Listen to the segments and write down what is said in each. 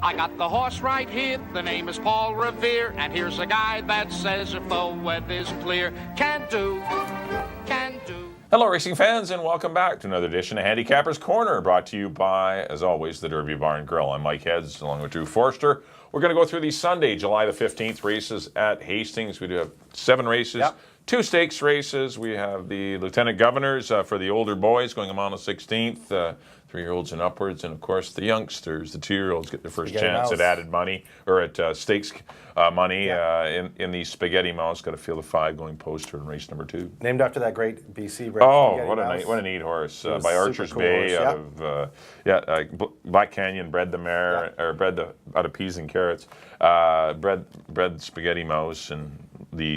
I got the horse right here, the name is Paul Revere, and here's a guy that says if the weather's clear, can do. Hello racing fans, and welcome back to another edition of Handicapper's Corner, brought to you by, as always, the Derby Bar and Grill. I'm Mike Heads, along with Drew Forster. We're going to go through these Sunday, July the 15th races at Hastings. We do have 7 races. Yep. 2 stakes races. We have the Lieutenant Governors for the older boys going on the 16th, 3-year-olds and upwards, and of course the youngsters, the 2-year-olds, get their first chance at added money or at stakes money in the Spaghetti Mouse. Got a field of 5 going poster in race number 2. Named after that great BC bred. Oh, what a neat horse by Archer's cool Bay horse, out of Black Canyon bred the mare or bred out of peas and carrots. Bred Spaghetti Mouse and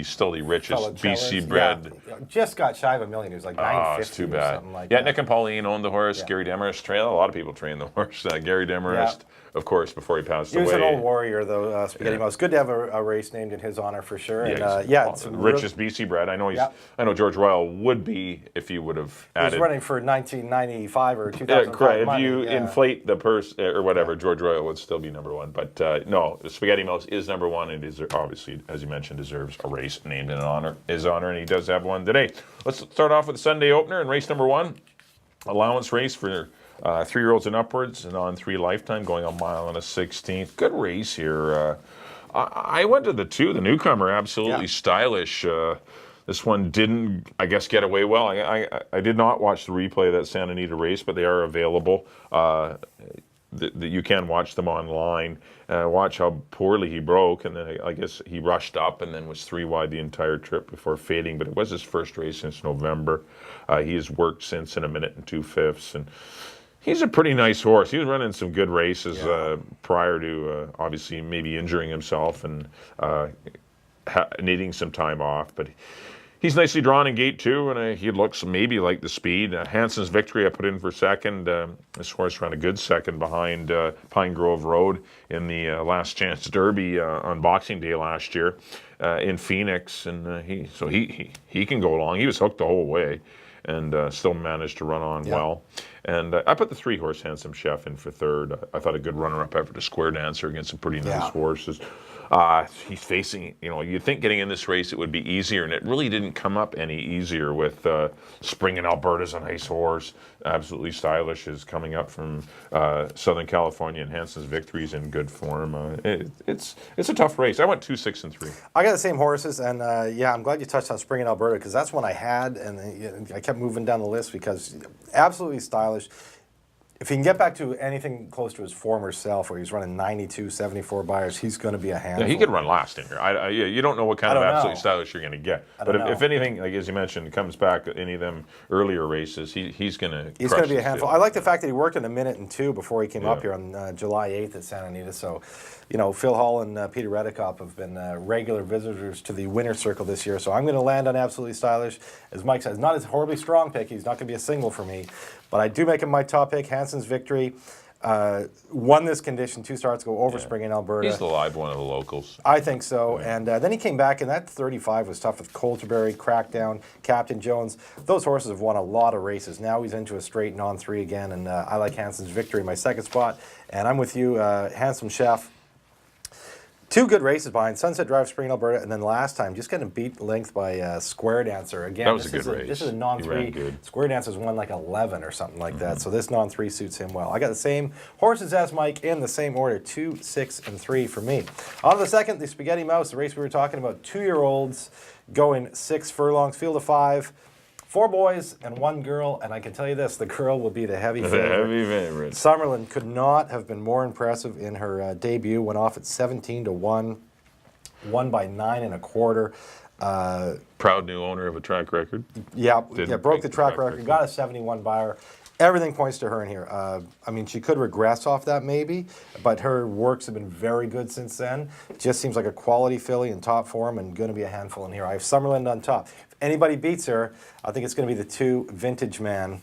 still the richest BC bred. Yeah. Just got shy of $1 million. It was like $950 it's too bad. Or something like that. Nick and Pauline owned the horse. Gary Demarest trained. A lot of people trained the horse. Gary Demarest, of course, before he passed away. He was an old warrior, though, Spaghetti Mouse. Good to have a race named in his honor for sure. It's the richest BC bred. I know I know George Royal would be if he would have added. He was running for 1995 or 2005. Correct. If you inflate the purse or whatever, George Royal would still be number 1. But no, Spaghetti Mouse is number 1, and is obviously, as you mentioned, deserves a race named in his honor, and he does have one today. Let's start off with the Sunday opener in race number 1, allowance race for 3-year-olds and upwards, and on 3 lifetime, going a mile and a 16th. Good race here. I went to the 2, the newcomer, absolutely stylish. This one didn't, I guess, get away well. I did not watch the replay of that Santa Anita race, but they are available. You can watch them online. Watch how poorly he broke, and then I guess he rushed up and then was 3 wide the entire trip before fading. But it was his first race since November. He has worked since in 1 minute and 2/5, and he's a pretty nice horse. He was running some good races prior to obviously maybe injuring himself and needing some time off, but he's nicely drawn in gate 2, and he looks maybe like the speed. Hanson's Victory I put in for second. This horse ran a good second behind Pine Grove Road in the Last Chance Derby on Boxing Day last year in Phoenix, and he can go along. He was hooked the whole way and still managed to run on well. And I put the 3-horse Handsome Chef in for third. I thought a good runner-up effort to Square Dancer against some pretty nice horses. He's facing, you'd think getting in this race it would be easier, and it really didn't come up any easier with Spring in Alberta's a nice horse. Absolutely stylish, is coming up from Southern California, and Hanson's Victory's in good form. It's a tough race. I went 2, 6, and 3. I got the same horses, and I'm glad you touched on Spring in Alberta, because that's one I had, and I kept moving down the list because absolutely stylish. If he can get back to anything close to his former self, where he's running 92, 74 buyers, he's going to be a handful. Yeah, he could run last in here. You don't know what kind of absolutely stylish you're going to get. But if anything, like as you mentioned, comes back any of them earlier races, he's going to be a handful. I like the fact that he worked in 1 minute and 2 before he came up here on July 8th at Santa Anita. So, Phil Hall and Peter Redekop have been regular visitors to the winner's circle this year. So I'm going to land on absolutely stylish. As Mike says, not as horribly strong pick. He's not going to be a single for me. But I do make him my top pick. Hanson's Victory won this condition 2 starts ago over Spring in Alberta. He's the live one of the locals. I think so. Yeah. And then he came back, and that 35 was tough with Colterberry, Crackdown, Captain Jones. Those horses have won a lot of races. Now he's into a straight and on 3 again, and I like Hanson's Victory in my second spot. And I'm with you, Handsome Chef. 2 good races behind Sunset Drive, Spring in Alberta, and then last time just getting beat length by Square Dancer. Again, that was a good race. This is a non-3. Square Dancer's won like 11 or something like that, so this non-3 suits him well. I got the same horses as Mike in the same order, 2, 6, and 3 for me. On to the second, the Spaghetti Mouse, the race we were talking about, 2-year-olds going 6 furlongs, field of 5. 4 boys and 1 girl, and I can tell you this, the girl will be the heavy favorite. The heavy favorite. Summerlin could not have been more impressive in her debut. Went off at 17-1, won by 9 1/4. Proud new owner of a track record. Broke the track record, got a 71 buyer. Everything points to her in here. I mean, she could regress off that maybe, but her works have been very good since then. Just seems like a quality filly in top form and going to be a handful in here. I have Summerlin on top. If anybody beats her, I think it's going to be the 2 Vintage Man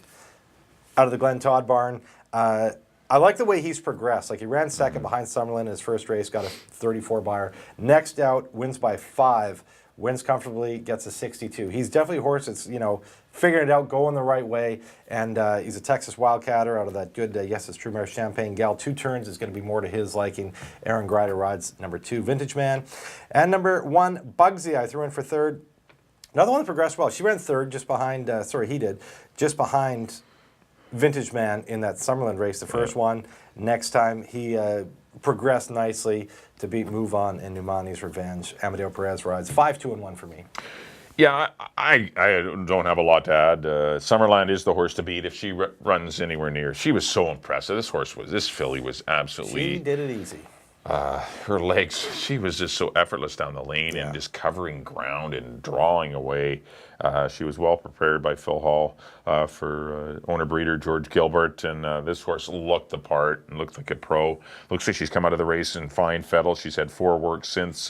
out of the Glen Todd barn. I like the way he's progressed. Like he ran second behind Summerlin in his first race, got a 34 buyer. Next out, wins by 5. Wins comfortably, gets a 62. He's definitely a horse that's, figuring it out, going the right way, and he's a Texas Wildcatter out of that good Yes It's True mare Champagne Gal. 2 turns is going to be more to his liking. Aaron Greider rides number 2, Vintage Man. And number 1, Bugsy, I threw in for third. Another one that progressed well. She ran third just behind, just behind Vintage Man in that Summerland race, the first one. Next time, he progressed nicely to beat Move On and Numani's Revenge. Amadeo Perez rides 5, 2, and 1 for me. Yeah, I don't have a lot to add. Summerland is the horse to beat if she runs anywhere near. She was so impressive. This filly was absolutely. She did it easy. Her legs, she was just so effortless down the lane and just covering ground and drawing away. She was well prepared by Phil Hall for owner-breeder George Gilbert, and this horse looked the part and looked like a pro. Looks like she's come out of the race in fine fettle. She's had 4 works since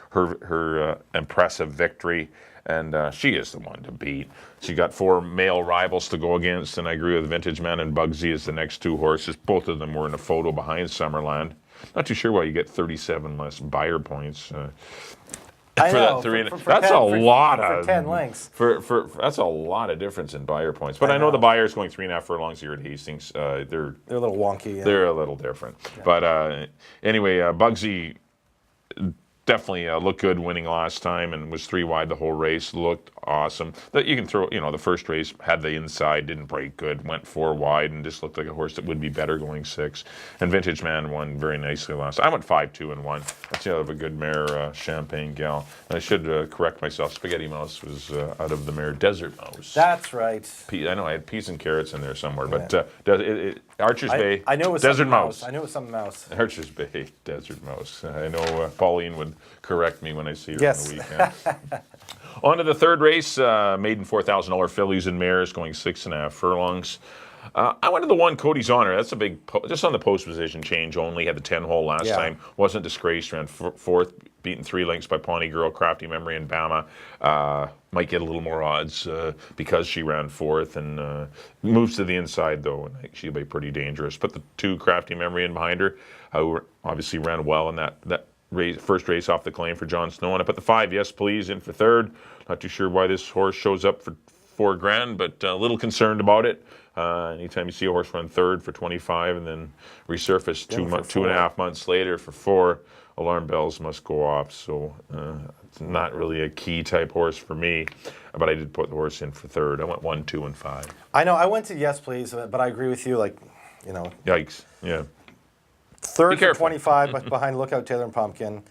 her impressive victory, and she is the one to beat. She got 4 male rivals to go against, and I agree with Vintage Man and Bugsy as the next 2 horses. Both of them were in a photo behind Summerland. Not too sure why you get 37 less buyer points. I know. That's a lot for 10 lengths. That's a lot of difference in buyer points. But I know the buyers going 3.5 furlongs here at Hastings. They're a little wonky. They're a little different. Yeah. But anyway, Bugsy definitely looked good winning last time and was 3 wide the whole race. Looked awesome. That you can throw, the first race had the inside, didn't break good, went 4 wide, and just looked like a horse that would be better going 6. And Vintage Man won very nicely last. I went 5, 2, and 1. That's the other of a good mare, Champagne Gal. And I should correct myself. Spaghetti Mouse was out of the mare Desert Mouse. That's right. I know I had peas and carrots in there somewhere, but Archer's Bay. I know it was Desert Mouse. I knew it was something else. Archer's Bay Desert Mouse. I know Pauline would correct me when I see her on the weekend. On to the third race, maiden $4,000 fillies and mares going 6.5 furlongs. I went to the 1 Cody's Honor. That's a big, just on the post position change only. Had the 10 hole last time. Wasn't disgraced. Ran 4th, beaten 3 lengths by Pawnee Girl, Crafty Memory, and Bama. Might get a little more odds because she ran 4th and moves to the inside though, and she'll be pretty dangerous. But the 2 Crafty Memory in behind her, who obviously ran well in that first race off the claim for John Snow. And I put the 5, Yes Please, in for third. Not too sure why this horse shows up for $4,000, but a little concerned about it. Anytime you see a horse run third for 25 and then resurface 2.5 months later for 4, alarm bells must go off. So it's not really a key type horse for me, but I did put the horse in for third. I went 1, 2, and 5. I know. I went to Yes Please, but I agree with you. Yikes. Yeah. Third for 25 behind Lookout Taylor and Pumpkin,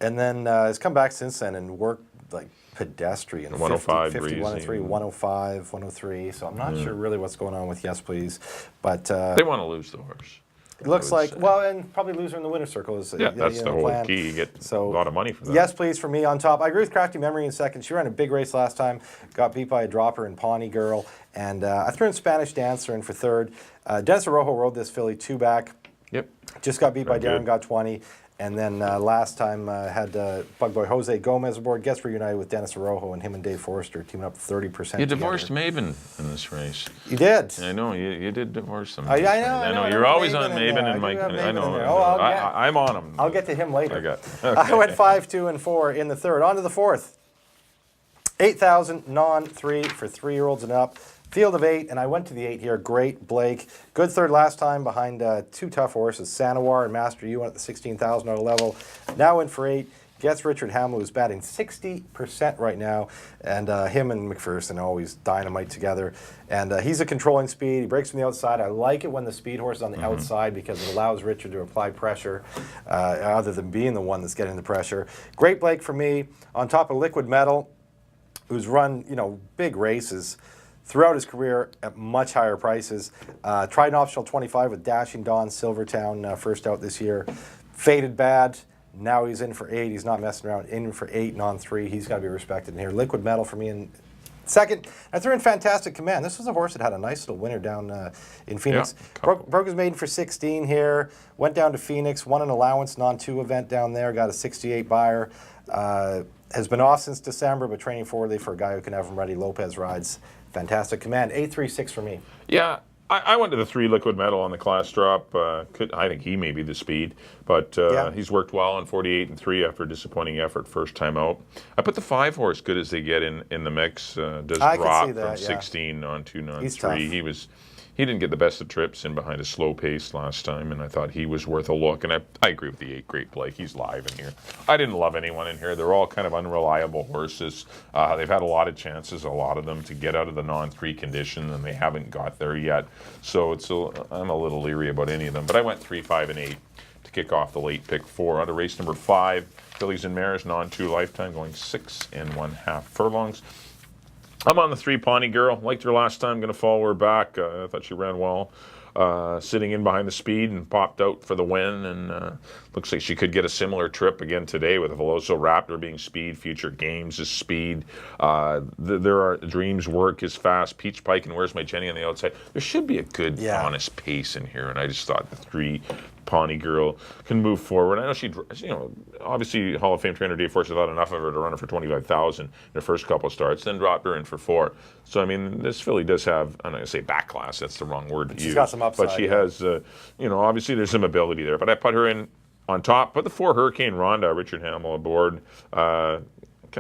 and then has come back since then and worked like pedestrian. 105, 51 and 3, 105, 103. So I'm not sure really what's going on with Yes Please, but they want to lose the horse. It looks like and probably lose her in the winner's circle is that's the whole plan. Key. You get a lot of money for that. Yes Please for me on top. I agree with Crafty Memory in second. She ran a big race last time, got beat by a dropper in Pawnee Girl, and I threw in Spanish Dancer in for third. Dennis Arrojo rode this filly 2 back. Yep. Just got beat by Darren, got 20. And then last time had Bug Boy Jose Gomez aboard. Gets reunited with Dennis Arrojo, and him and Dave Forrester teaming up 30%. You divorced Maven in this race. You did. I know you did divorce him. I know. You're always on Maven and Mike. I know. I'm on him. I'll get to him later. Okay. I went 5, 2, and 4 in the third. On to the fourth. 8,000 non-3 for 3-year-olds and up. Field of 8, and I went to the 8 here. Great Blake. Good third last time behind 2 tough horses, Sanawar and Master U at the $16,000 level. Now in for 8. Gets Richard Hamill, who's batting 60% right now, and him and McPherson always dynamite together. And he's a controlling speed. He breaks from the outside. I like it when the speed horse is on the outside because it allows Richard to apply pressure other than being the one that's getting the pressure. Great Blake for me. On top of Liquid Metal, who's run big races throughout his career at much higher prices. Tried an optional 25 with Dashing Dawn, Silvertown, first out this year. Faded bad. Now he's in for 8. He's not messing around. In for 8, non-3. He's got to be respected in here. Liquid Metal for me in second. I threw in Fantastic Command. This was a horse that had a nice little winner down in Phoenix. Broke his maiden for 16 here. Went down to Phoenix. Won an allowance non-2 event down there. Got a 68 buyer. Has been off since December, but training forwardly for a guy who can have him ready. Lopez rides Fantastic Command. 8-3-6 for me. Yeah, I went to the 3 liquid metal on the class drop. I think he may be the speed, but he's worked well on 48 and 3 after a disappointing effort first time out. I put the 5 horse, good as they get in the mix. Does drop from 16 on 2 on 3. He didn't get the best of trips in behind a slow pace last time, and I thought he was worth a look. And I agree with the 8 Great Blake. He's live in here. I didn't love anyone in here. They're all kind of unreliable horses. They've had a lot of chances, a lot of them, to get out of the non-3 condition, and they haven't got there yet. So I'm a little leery about any of them. But I went 3, 5, and 8 to kick off the late pick 4. On to race number 5, Fillies and Mares, non-2 lifetime, going 6 1/2 furlongs. I'm on the 3 Pawnee Girl. Liked her last time. Going to follow her back. I thought she ran well. Sitting in behind the speed and popped out for the win. And looks like she could get a similar trip again today with a Veloso Raptor being speed. Future Games is speed. There are Dreams Work is fast. Peach Pike and Where's My Jenny on the outside. There should be a good, honest pace in here. And I just thought the 3 Pawnee Girl can move forward. I know she, obviously Hall of Fame trainer Dave Forster thought enough of her to run her for 25,000 in her first couple of starts, then dropped her in for 4. So I mean, this filly does have, I'm not going to say back class, that's the wrong word to use. She's got some upside. But she has, obviously there's some ability there. But I put her in on top. Put the 4 Hurricane Ronda, Richard Hamill aboard. Kind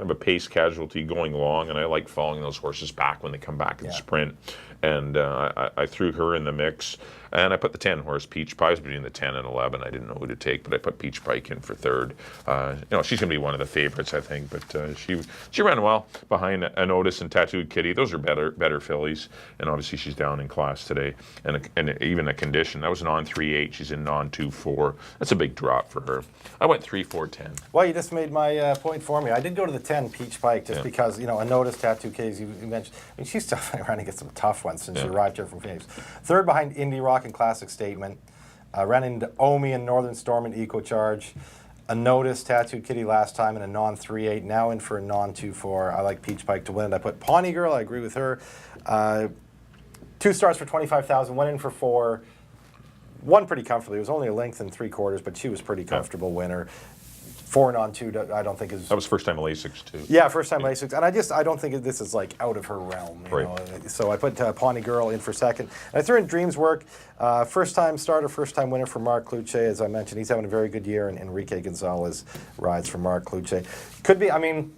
of a pace casualty going long, and I like following those horses back when they come back in the sprint. And I threw her in the mix. And I put the 10 horse Peach Pike between the 10 and 11. I didn't know who to take, but I put Peach Pike in for 3rd. She's going to be one of the favorites, I think. But she ran well behind an Otis and Tattooed Kitty. Those are better fillies. And obviously she's down in class today. And even a condition. That was non 3-8. She's in non 2-4. That's a big drop for her. I went 3-4-10. Well, you just made my point for me. I did go to the 10 Peach Pike just because, a Notice, Tattoo Kitties, you mentioned. I mean, she's tough trying to get some tough ones since she arrived here from Phoenix. 3rd behind Indie Rock and Classic Statement. Ran into Omi and Northern Storm and Eco Charge. A Notice, Tattooed Kitty last time in a non 3-8. Now in for a non 2-4. I like Peach Pike to win it. I put Pawnee Girl. I agree with her. 2 starts for 25,000. Went in for 4. Won pretty comfortably. It was only a length and 3/4, but she was pretty comfortable winner. 4 on 2, I don't think is. That was first time Lasix too. Yeah, first time Lasix, and I don't think this is like out of her realm. You know? So I put Pawnee Girl in for 2nd. And I threw in Dreams Work, first time starter, first time winner for Mark Cluche. As I mentioned, he's having a very good year, and Enrique Gonzalez rides for Mark Cluche. Could be. I mean,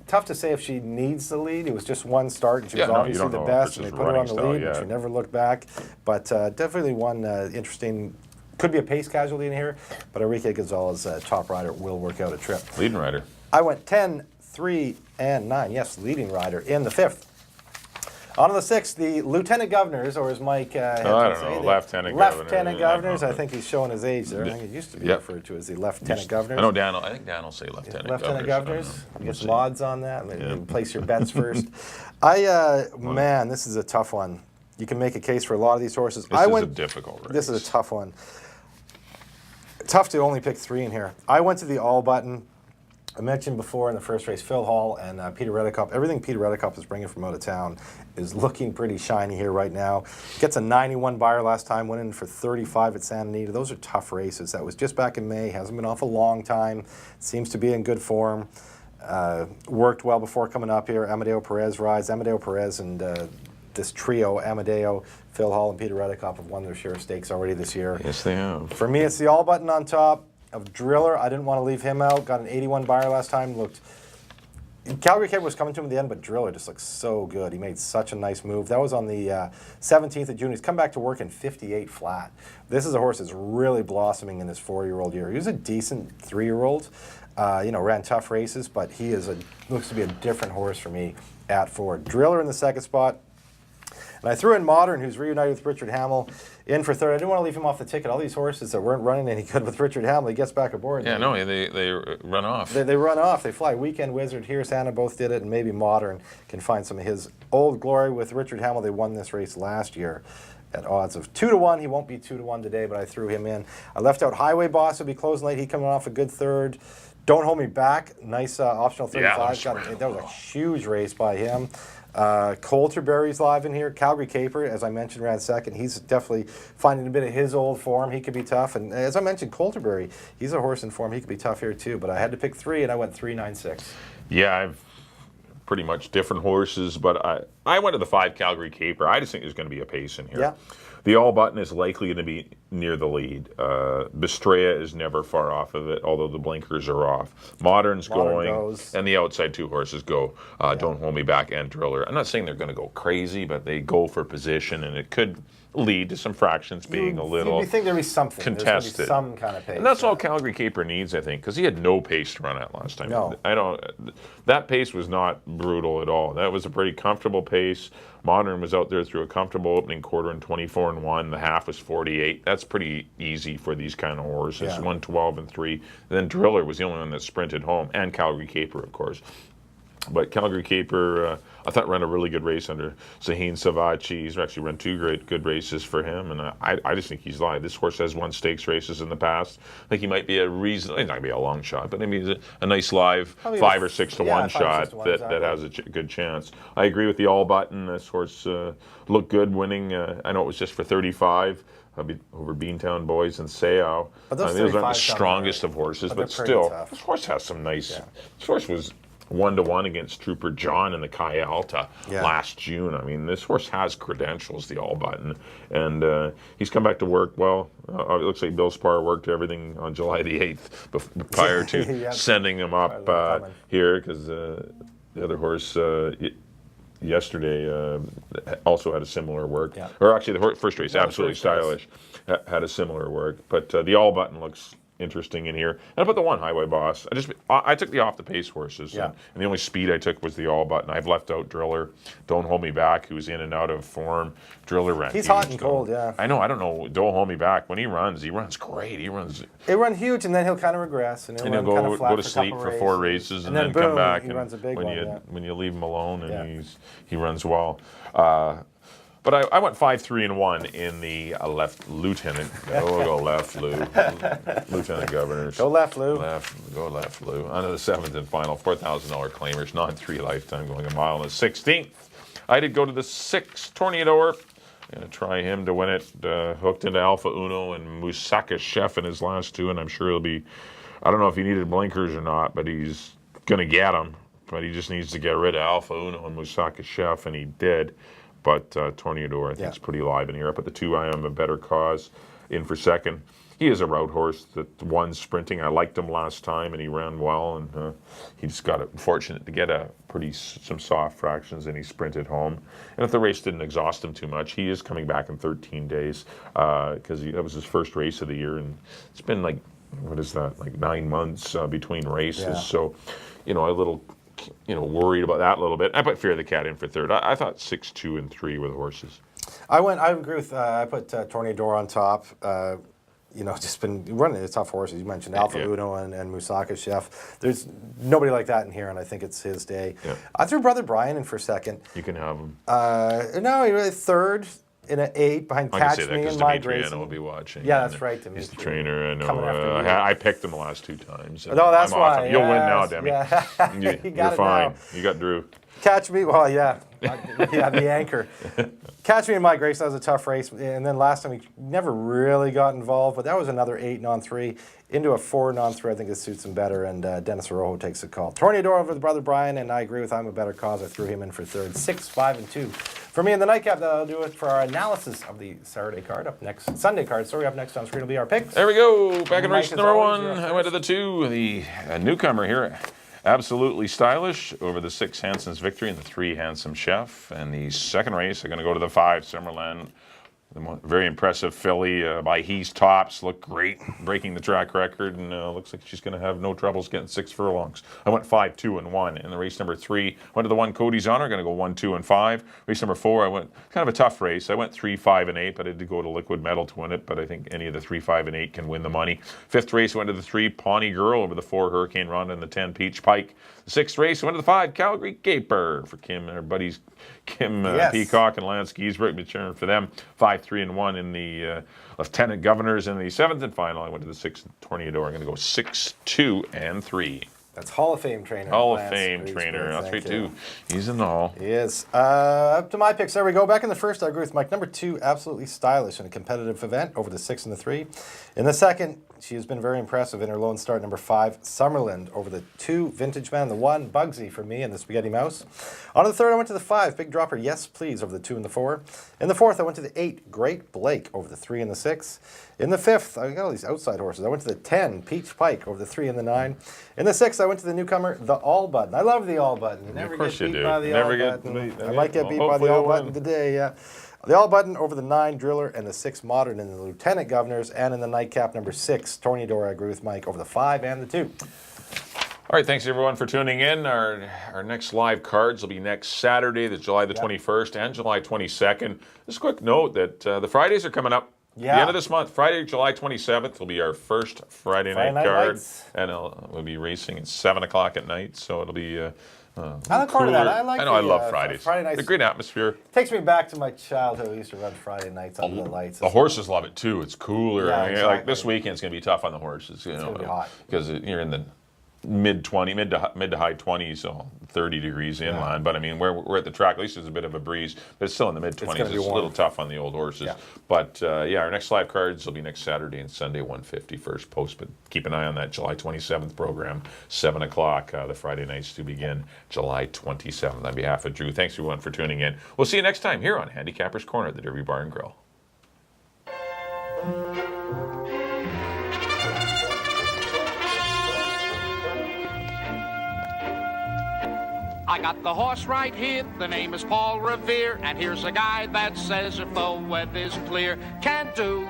tough to say if she needs the lead. It was just 1 start, and she was obviously the best, and they put her on the lead, and she never looked back. But definitely one interesting. Could be a pace casualty in here, but Enrique Gonzalez, top rider, will work out a trip. Leading rider. I went 10, 3, and 9. Yes, leading rider in the 5th. On to the 6th, the Lieutenant Governors, or as Mike I don't know, Lieutenant Governors. I think he's showing his age there. I think it used to be referred to as the Lieutenant Governors. I know Dan. I think Dan will say Lieutenant Governors. Lieutenant Governors. Get some odds on that. Maybe place your bets first. Man, this is a tough one. You can make a case for a lot of these horses. This is a difficult race. This is a tough one. Tough to only pick 3 in here. I went to the all button. I mentioned before in the first race, Phil Hall and Peter Reddecup. Everything Peter Reddecup is bringing from out of town is looking pretty shiny here right now. Gets a 91 buyer last time, went in for 35 at Santa Anita. Those are tough races. That was just back in May. Hasn't been off a long time. Seems to be in good form. Worked well before coming up here. Amadeo Perez rides. Amadeo Perez and this trio, Amadeo, Phil Hall, and Peter Reddecup, have won their share of stakes already this year. Yes, they have. For me, it's the all button on top of Driller. I didn't want to leave him out. Got an 81 buyer last time. Calgary Kid was coming to him at the end, but Driller just looks so good. He made such a nice move. That was on the 17th of June. He's come back to work in 58 flat. This is a horse that's really blossoming in his 4-year-old year. He was a decent 3-year-old. Ran tough races, but he looks to be a different horse for me at 4. Driller in the 2nd spot. And I threw in Modern, who's reunited with Richard Hamill, in for 3rd. I didn't want to leave him off the ticket. All these horses that weren't running any good with Richard Hamill, he gets back aboard. Yeah, no, they run off. They run off. They fly. Weekend Wizard, Here's Hannah both did it, and maybe Modern can find some of his old glory with Richard Hamill. They won this race last year at odds of 2-1. He won't be 2-1 today, but I threw him in. I left out Highway Boss. He'll be closing late. He coming off a good 3rd. Don't Hold Me Back. Nice optional 35. That was a huge race by him. Coulterberry's live in here. Calgary Caper, as I mentioned, ran 2nd. He's definitely finding a bit of his old form. He could be tough. And as I mentioned, Coulterberry, he's a horse in form. He could be tough here too. But I had to pick 3, and I went 3, 9, 6. Yeah, I've pretty much different horses, but I went to the 5 Calgary Caper. I just think there's going to be a pace in here. Yeah. The All Button is likely going to be near the lead. Bistrea is never far off of it, although the blinkers are off. Modern's going, goes. and the outside 2 horses go. Don't Hold Me Back and Driller. I'm not saying they're going to go crazy, but they go for position, and it could lead to some fractions being a little You think there'd be something contested. There's some kind of pace. And that's all Calgary Caper needs, I think, because he had no pace to run at last time. No. That pace was not brutal at all. That was a pretty comfortable pace. Modern was out there through a comfortable opening quarter in 24-1. The half was 48. That's pretty easy for these kind of horses. Yeah. 112-3. And then Driller was the only one that sprinted home, and Calgary Caper, of course. But Calgary Caper, I thought ran a really good race under Zaheen Savachi. He's actually run 2 good races for him, and I just think he's live. This horse has won stakes races in the past. I think he might be a reason. He's not gonna be a long shot, but maybe he's a nice live Probably 5 or 6 to 1 shot 6 to 1, that has a good chance. I agree with the All Button. This horse looked good winning. I know it was just for 35. Over Beantown Boys and Seau. But those aren't the 35s strongest of horses, but but they're pretty still, tough. this horse has some nice. This horse was 1-1 against Trooper John in the Kai Alta last June. I mean, this horse has credentials, the All Button, and he's come back to work. Well, it looks like Bill Spar worked everything on July the 8th prior to sending him up here, because the other horse yesterday also had a similar work. Yeah. Or actually, the first race, Absolutely Stylish, had a similar work. But the All Button looks interesting in here. And I put the 1 Highway Boss. I took the off the pace horses, and the only speed I took was the All Button. I've left out Driller, Don't Hold Me Back, who's in and out of form. Driller ran. He's hot and cold, yeah. I know. I don't know. Don't Hold Me Back. When he runs great. He'll run huge, and then he'll kind of regress, and he'll go to sleep for 4 races, and then boom, come back. He runs a big when you leave him alone, and he runs well. But I went 5-3-1 in the left lieutenant. Go left, Lou. Lieutenant Governors. Go left, Lou. Go left, Lou. On to the 7th and final $4,000 claimers, non-3 lifetime, going a mile and a 16th. I did go to the 6 Tornador. I'm going to try him to win it. Hooked into Alpha Uno and Musaka Chef in his last 2, and I'm sure he'll be. I don't know if he needed blinkers or not, but he's going to get them. But he just needs to get rid of Alpha Uno and Musaka Chef, and he did. But Tornador, I think, is pretty live in here. Up at the 2, I Am a Better Cause in for second. He is a route horse that won sprinting. I liked him last time, and he ran well. And he just got fortunate to get some soft fractions, and he sprinted home. And if the race didn't exhaust him too much, he is coming back in 13 days because that was his first race of the year, and it's been like 9 months between races. Yeah. So, a little. Worried about that a little bit. I put Fear the Cat in for 3rd. I thought 6, 2, and 3 were the horses. I agree with. I put Tornador on top. Just been running the tough horses. You mentioned Alpha Uno and Musaka Chef. There's nobody like that in here, and I think it's his day. Yeah. I threw Brother Brian in for 2nd. You can have him. No, he was 3rd. In an 8 behind Catch Me and My Grace. Dimitri will be watching. Yeah, that's right, Dimitri. He's the trainer. I know. I picked him the last 2 times. No, that's why. You'll win now, Demi. Yeah. You're fine. Now. You got Drew. Catch Me, well, yeah. The anchor. Catch Me and My Grace, that was a tough race. And then last time he never really got involved, but that was another 8 non-3 into a 4 non-3. I think it suits him better, and Dennis Arrojo takes the call. Tornador over the Brother Brian, and I agree with I'm a Better Cause. I threw him in for 3rd. 6, 5, and 2. For me in the nightcap, that'll do it for our analysis of the Saturday card. Sunday card. Up next on screen will be our picks. There we go. Back in race number 1. I went to the 2. The newcomer here, Absolutely Stylish, over the 6 Hanson's Victory and the 3 Handsome Chef. And the second race, I'm going to go to the 5 Summerland. Very impressive filly by He's Tops. Looked great, breaking the track record, and looks like she's going to have no troubles getting 6 furlongs. I went 5, 2, and 1 in the race number 3. Went to the 1 Cody's Honor. Going to go 1, 2, and 5. Race number 4. I went kind of a tough race. I went 3, 5, and 8, but I did go to Liquid Metal to win it. But I think any of the 3, 5, and 8 can win the money. 5th race, I went to the 3 Pawnee Girl over the 4 Hurricane Ronda and the 10 Peach Pike. The 6th race, I went to the 5 Calgary Caper for Kim and her buddies Kim Peacock and Lance Giesbrecht, been cheering for them. 5, 3, and 1 in the Lieutenant Governors in the 7th and final. I went to the 6th Tornador. I'm going to go 6, 2, and 3. That's Hall of Fame trainer. Hall of Lance Fame Griesberg, trainer. That's thank right, you. too. He's in the Hall. He is. Up to my picks. There we go. Back in the first, I agree with Mike. Number 2, absolutely stylish in a competitive event over the 6 and the 3. In the second, she has been very impressive in her lone start. Number 5, Summerland over the 2, Vintage Man. The 1, Bugsy for me and the Spaghetti Mouse. On to the third, I went to the 5, Big Dropper, Yes Please over the 2 and the 4. In the fourth, I went to the 8, Great Blake over the 3 and the 6. In the fifth, I got all these outside horses. I went to the 10, Peach Pike over the 3 and the 9. In the sixth, I went to the newcomer, the All Button. I love the All Button. You never get beat by the All Button. I might get beat by the All Button today, yeah. The All Button over the 9, Driller, and the 6, Modern, and the Lieutenant Governors, and in the nightcap, number 6, Tornador, I agree with Mike, over the 5 and the 2. All right, thanks everyone for tuning in. Our next live cards will be next Saturday, that's July the 21st and July 22nd. Just a quick note that the Fridays are coming up. The end of this month, Friday, July 27th, will be our first Friday night card. Lights. And we'll be racing at 7 o'clock at night, so it'll be I look forward to that. I love Fridays. Friday nights. It's a great atmosphere. Takes me back to my childhood. We used to run Friday nights under the lights. The horses love it too. It's cooler. Yeah, I mean, exactly. like this weekend's going to be tough on the horses. It's gonna be hot. Because you're in the mid to high 20s, so 30 degrees inland. But I mean, we're at the track. At least there's a bit of a breeze, but it's still in the mid 20s. It's a little tough on the old horses. Yeah. But our next live cards will be next Saturday and Sunday, 150 first post. But keep an eye on that July 27th program, 7 o'clock. The Friday nights to begin July 27th. On behalf of Drew, thanks everyone for tuning in. We'll see you next time here on Handicapper's Corner at the Derby Bar and Grill. I got the horse right here, the name is Paul Revere, and here's a guy that says if the weather's clear, can do.